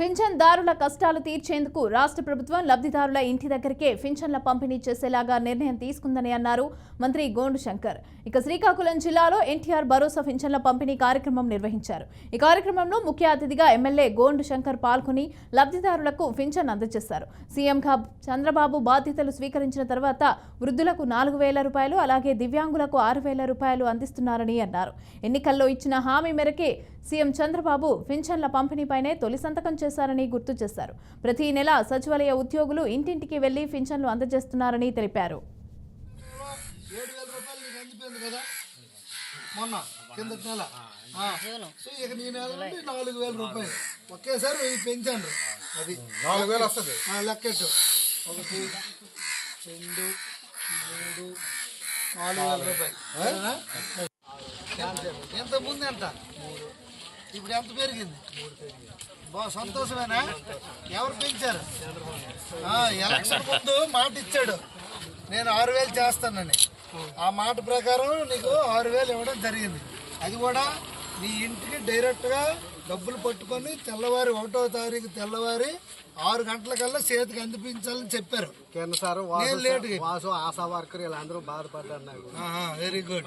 పింఛన్దారుల కష్టాలు తీర్చేందుకు రాష్ట్ర ప్రభుత్వం లబ్ధిదారుల ఇంటి దగ్గరికే పింఛన్ల పంపిణీ చేసేలాగా నిర్ణయం తీసుకుందని అన్నారు మంత్రి గోండు శంకర్. ఇక శ్రీకాకుళం జిల్లాలో ఎన్టీఆర్ భరోసా పింఛన్ల పంపిణీ కార్యక్రమం నిర్వహించారు. ఈ కార్యక్రమంలో ముఖ్య అతిథిగా ఎమ్మెల్యే గోండు శంకర్ పాల్గొని లబ్ధిదారులకు పింఛన్ అందజేశారు. సీఎంగా చంద్రబాబు బాధ్యతలు స్వీకరించిన తర్వాత వృద్ధులకు 4,000 రూపాయలు, అలాగే దివ్యాంగులకు 6,000 రూపాయలు అందిస్తున్నారని అన్నారు. ఎన్నికల్లో ఇచ్చిన హామీ మేరకే సీఎం చంద్రబాబు పింఛన్ల పంపిణీపైనే తొలి సంతకం చేశారని గుర్తు చేశారు. ప్రతి నెల సచివాలయ ఉద్యోగులు ఇంటింటికి వెళ్లి పింఛన్లు అందజేస్తున్నారని తెలిపారు. ఒకేసారి పెంచాను. అది 4,000 వస్తుంది. లెక్కెట్టు 1, 2, 3, 4,000 రూపాయలు. ఎంత ముందు ఎంత, ఇప్పుడు ఎంత పెరిగింది? బాగా సంతోషమేనా? ఎవరు పెంచారు? ఎలక్షన్ ముందు మాట ఇచ్చాడు, నేను 6,000 చేస్తానని. ఆ మాట ప్రకారం నీకు 6,000 ఇవ్వడం జరిగింది. అది కూడా నీ ఇంటికి డైరెక్ట్గా డబ్బులు పట్టుకొని తెల్లవారి 1వ తారీఖు తెల్లవారి 6 గంటలకల్లా చేతికి అందిపించాలని చెప్పారు. ఆశా వర్కర్ వీళ్ళందరూ బాధపడ్డారు. Very good.